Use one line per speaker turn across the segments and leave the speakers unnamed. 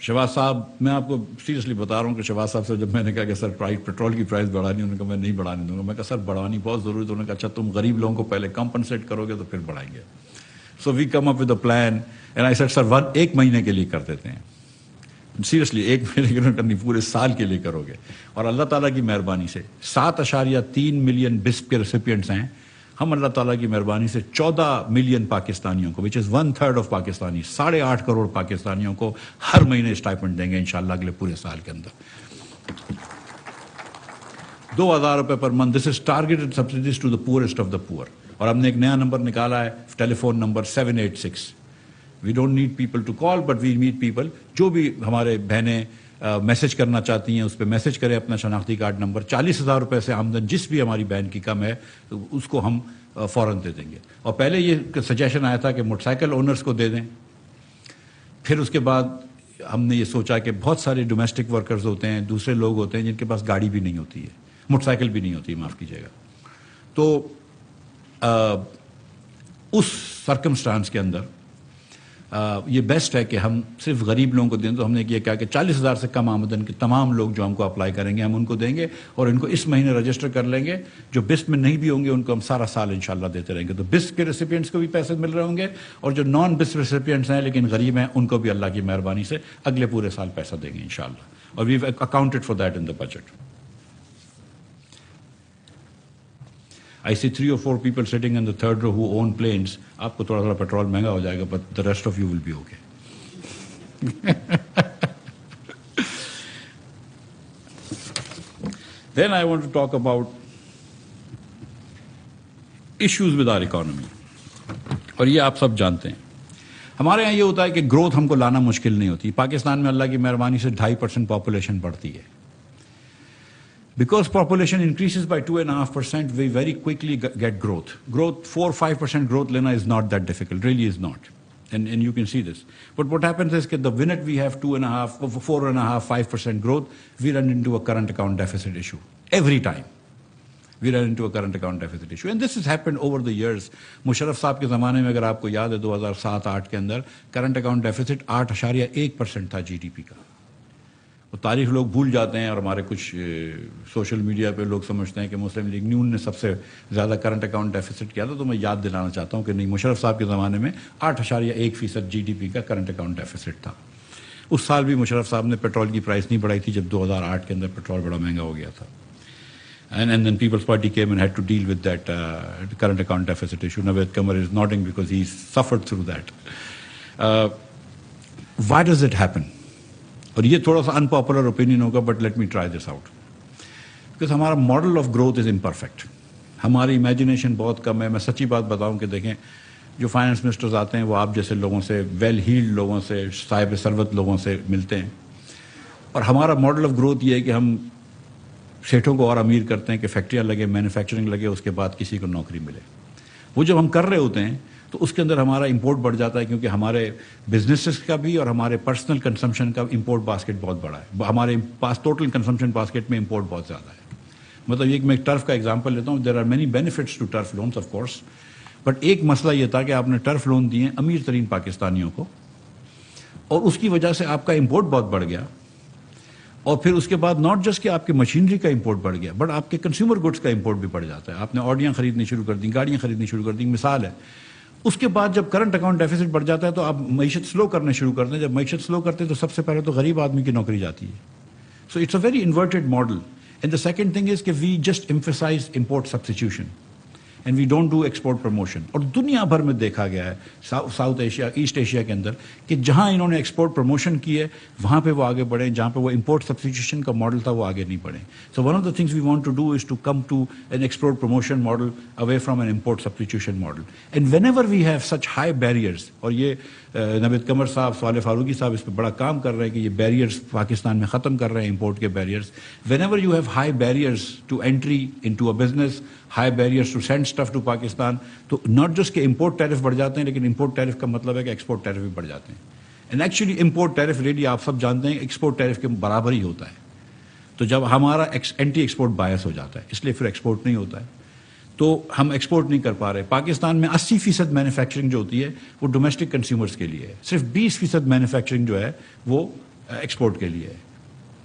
شہباز صاحب، میں آپ کو سیریسلی بتا رہا ہوں کہ شہباز صاحب سے جب میں نے کہا کہ سر پیٹرول کی پرائز بڑھانی، انہوں نے کہا میں نہیں بڑھانے دوں گا. میں کہا سر بڑھانی بہت ضروری ہے. انہوں نے کہا اچھا تم غریب لوگوں کو پہلے کمپنسیٹ کرو گے تو پھر بڑھائیں گے. So we come up with a plan and I said sir ایک مہینے کے لیے کر دیتے ہیں. سیریسلی ایک مہینے کے لیے کرنی، پورے سال کے لیے کرو گے. اور اللہ تعالیٰ کی مہربانی سے 7.3 ملین بسپ کے ریسیپینٹس ہیں. ہم اللہ تعالیٰ کی مہربانی سے 14 ملین پاکستانیوں کو وچ از 1/3 آف پاکستانی، 8.5 کروڑ پاکستانیوں کو ہر مہینے اسٹائپنڈ دیں گے انشاءاللہ اگلے پورے سال کے اندر. 2,000 روپے per month. This is targeted subsidies to the poorest of the poor. اور ہم نے ایک نیا نمبر نکالا ہے، telephone number 786. We don't need people to call but we need people. جو بھی ہمارے بہنیں میسج کرنا چاہتی ہیں اس پہ میسج کریں اپنا شناختی کارڈ نمبر. 40,000 روپے سے آمدن جس بھی ہماری بہن کی کم ہے اس کو ہم فوراً دے دیں گے. اور پہلے یہ سجیشن آیا تھا کہ موٹر سائیکل اونرز کو دے دیں. پھر اس کے بعد ہم نے یہ سوچا کہ بہت سارے ڈومیسٹک ورکرز ہوتے ہیں، دوسرے لوگ ہوتے ہیں جن کے پاس گاڑی بھی نہیں ہوتی ہے، موٹر سائیکل بھی نہیں ہوتی، معاف کیجیے گا. تو اس سرکمسٹانس کے اندر یہ بیسٹ ہے کہ ہم صرف غریب لوگوں کو دیں. تو ہم نے یہ کہا کہ 40,000 سے کم آمدن کے تمام لوگ جو ہم کو اپلائی کریں گے ہم ان کو دیں گے، اور ان کو اس مہینے رجسٹر کر لیں گے. جو بسٹ میں نہیں بھی ہوں گے ان کو ہم سارا سال انشاءاللہ دیتے رہیں گے. تو بسٹ کے ریسیپینٹس کو بھی پیسے مل رہے ہوں گے، اور جو نان بسٹ ریسیپینٹس ہیں لیکن غریب ہیں ان کو بھی اللہ کی مہربانی سے اگلے پورے سال پیسہ دیں گے انشاءاللہ. اور we accounted for that in the budget. I see 3 or 4 people sitting in the third row who own planes. آپ کو تھوڑا پیٹرول مہنگا ہو جائے گا but the rest of you will be okay. Then I want to talk about issues with our economy. اور یہ آپ سب جانتے ہیں. ہمارے یہاں یہ ہوتا ہے کہ گروتھ ہم کو لانا مشکل نہیں ہوتی. پاکستان میں اللہ کی مہربانی سے 2.5% پاپولیشن بڑھتی ہے. Because population increases by 2.5%, we very quickly get growth. 4-5% growth lena is not that difficult, really is not. And you can see this. But what happens is that the minute we have 4.5-5% growth, we run into a current account deficit issue. Every time. We run into a current account deficit issue. And this has happened over the years. Musharraf صاحب کے زمانے میں اگر آپ کو یاد ہے 2007-8 کے اندر کرنٹ اکاؤنٹ ڈیفیسٹ 8.1% تھا جی ڈی پی کا. وہ تاریخ لوگ بھول جاتے ہیں، اور ہمارے کچھ سوشل میڈیا پہ لوگ سمجھتے ہیں کہ مسلم لیگ نون نے سب سے زیادہ کرنٹ اکاؤنٹ ڈیفیسٹ کیا تھا. تو میں یاد دلانا چاہتا ہوں کہ نہیں، مشرف صاحب کے زمانے میں 8.1% جی ڈی پی کا کرنٹ اکاؤنٹ ڈیفیسٹ تھا. اس سال بھی مشرف صاحب نے پیٹرول کی پرائس نہیں بڑھائی تھی جب 2008 کے اندر پیٹرول بڑا مہنگا ہو گیا تھا. And then People's Party came and had to deal with that current account deficit issue. Naveed Qamar is nodding because he's suffered through that. Why does it happen? اور یہ تھوڑا سا انپاپولر اوپینین ہوگا but let me try this out. Because ہمارا model of growth is imperfect. ہماری imagination بہت کم ہے. میں سچی بات بتاؤں کہ دیکھیں جو فائنانس منسٹرز آتے ہیں وہ آپ جیسے لوگوں سے، ویل ہیلڈ لوگوں سے، صاحب ثروت لوگوں سے ملتے ہیں. اور ہمارا ماڈل آف گروتھ یہ ہے کہ ہم سیٹھوں کو اور امیر کرتے ہیں کہ فیکٹریاں لگے، مینوفیکچرنگ لگے، اس کے بعد کسی کو نوکری ملے. وہ جب ہم کر رہے ہوتے ہیں تو اس کے اندر ہمارا امپورٹ بڑھ جاتا ہے، کیونکہ ہمارے بزنسز کا بھی اور ہمارے پرسنل کنزمپشن کا امپورٹ باسکٹ بہت بڑا ہے. ہمارے پاس ٹوٹل کنزمپشن باسکٹ میں امپورٹ بہت زیادہ ہے. مطلب یہ کہ میں ٹرف کا ایگزامپل لیتا ہوں. There are many benefits to tariff loans of course, but ایک مسئلہ یہ تھا کہ آپ نے ٹرف لون دیے امیر ترین پاکستانیوں کو، اور اس کی وجہ سے آپ کا امپورٹ بہت بڑھ گیا. اور پھر اس کے بعد ناٹ جسٹ کہ آپ کی مشینری کا امپورٹ بڑھ گیا بٹ آپ کے کنزیومر گڈس کا امپورٹ بھی بڑھ جاتا ہے. آپ نے آڈیاں خریدنی شروع کر دیں، گاڑیاں خریدنی شروع کر دیں. مثال ہے، اس کے بعد جب کرنٹ اکاؤنٹ ڈیفیسٹ بڑھ جاتا ہے تو آپ معیشت سلو کرنے شروع کرتے ہیں. جب معیشت سلو کرتے ہیں تو سب سے پہلے تو غریب آدمی کی نوکری جاتی ہے. So it's a very inverted model. And the second thing is کہ we just emphasize import substitution and we don't do export promotion. اور دنیا بھر میں دیکھا گیا ہے، ساؤتھ ایشیا، ایسٹ ایشیا کے اندر، کہ جہاں انہوں نے ایکسپورٹ پروموشن کی ہے وہاں پہ وہ آگے بڑھیں، جہاں پہ وہ امپورٹ سبسٹیٹیوشن کا ماڈل تھا وہ آگے نہیں بڑھیں. So one of the things we want to do is to come to an export promotion model away from an import substitution model. And whenever we have such high barriers, اور یہ نوید قمر صاحب، صالح فاروقی صاحب اس پہ بڑا کام کر رہے ہیں کہ یہ بیریئرز پاکستان میں ختم کر رہے ہیں، امپورٹ کے barriers. Whenever you have high barriers to entry into a business, high barriers to send stuff to Pakistan, تو ناٹ جسٹ کہ امپورٹ ٹیرف بڑھ جاتے ہیں، لیکن امپورٹ ٹیرف کا مطلب ہے کہ ایکسپورٹ ٹیرف بھی بڑھ جاتے ہیں. And actually import tariff really آپ سب جانتے ہیں ایکسپورٹ ٹیرف کے برابر ہی ہوتا ہے. تو جب ہمارا اینٹی ایکسپورٹ بایس ہو جاتا ہے اس لیے پھر ایکسپورٹ نہیں ہوتا ہے. تو ہم ایکسپورٹ نہیں کر پا رہے. پاکستان میں 80% مینوفیکچرنگ جو ہوتی ہے وہ ڈومیسٹک کنزیومرز کے لیے ہے. صرف 20% مینوفیکچرنگ جو ہے وہ ایکسپورٹ کے لیے ہے.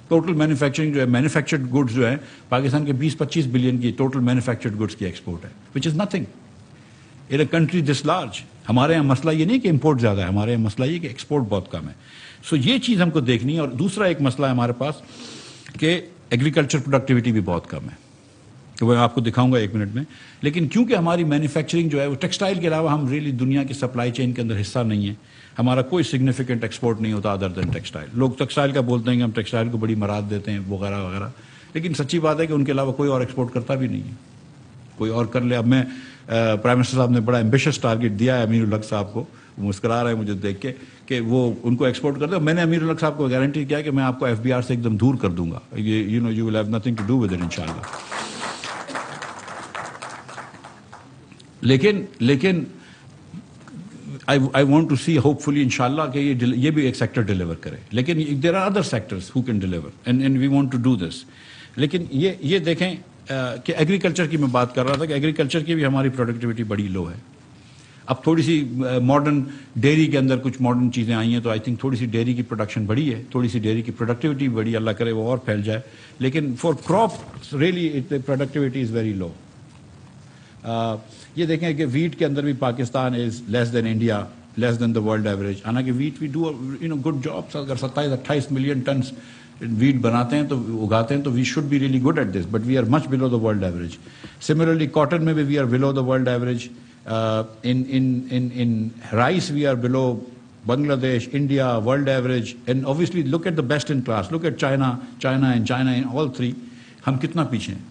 ٹوٹل مینوفیکچرنگ جو ہے, مینوفیکچرڈ گڈس جو ہیں پاکستان کے 20-25 بلین کی ٹوٹل مینوفیکچرڈ گڈس کی ایکسپورٹ ہے, which is nothing in a country this large. ہمارے یہاں مسئلہ یہ نہیں کہ امپورٹ زیادہ ہے, ہمارے یہاں مسئلہ یہ کہ ایکسپورٹ بہت کم ہے. سو یہ چیز ہم کو دیکھنی ہے. اور دوسرا ایک مسئلہ ہے ہمارے پاس کہ ایگریکلچر پروڈکٹیوٹی بھی بہت کم ہے, تو میں آپ کو دکھاؤں گا 1 منٹ میں. لیکن کیونکہ ہماری مینوفیکچرنگ جو ہے وہ ٹیکسٹائل کے علاوہ ہم ریئلی دنیا کی سپلائی چین کے اندر حصہ نہیں ہے. ہمارا کوئی سگنیفیکنٹ ایکسپورٹ نہیں ہوتا ادر دین ٹیکسٹائل. لوگ ٹیکسٹائل کا بولتے ہیں کہ ہم ٹیکسٹائل کو بڑی مراد دیتے ہیں وغیرہ وغیرہ, لیکن سچی بات ہے کہ ان کے علاوہ کوئی اور ایکسپورٹ کرتا بھی نہیں ہے. کوئی اور کر لے. اب میں پرائم منسٹر صاحب نے بڑا ایمبیشس ٹارگیٹ دیا ہے امیر الحق صاحب کو, وہ مسکرا رہے ہیں مجھے دیکھ کے کہ وہ ان کو ایکسپورٹ کرتے ہیں. میں نے امیر الحق صاحب کو گارنٹی کیا کہ میں آپ کو FBR سے ایک دم دور کر دوں گا. You will have nothing to do with it انشاءاللہ. لیکن I want to see hopefully انشاءاللہ کہ یہ بھی ایک سیکٹر ڈیلیور کرے. لیکن there are other sectors who can deliver and we want to do this. لیکن یہ دیکھیں کہ ایگریکلچر کی میں بات کر رہا تھا کہ ایگریکلچر کی بھی ہماری پروڈکٹیوٹی بڑی لو ہے. اب تھوڑی سی ماڈرن ڈیری کے اندر کچھ ماڈرن چیزیں آئی ہیں تو آئی تھنک تھوڑی سی ڈیری کی پروڈکشن بڑی ہے, تھوڑی سی ڈیری کی پروڈکٹیوٹی بڑی, اللہ کرے وہ اور پھیل جائے. لیکن for crop really productivity is very low. یہ دیکھیں کہ ویٹ کے اندر بھی Pakistan is less than India, less than the world average. حالانکہ wheat we do good jobs. اگر 27-28 ملین ٹنس ویٹ بناتے ہیں تو اگاتے ہیں تو we should be really good at this, but we are much below the world average. Similarly cotton میں بھی we are below the world average. in rice we are below Bangladesh, India, world average, and obviously look at the best in class. Look at China in all three. ہم کتنا پیچھے ہیں.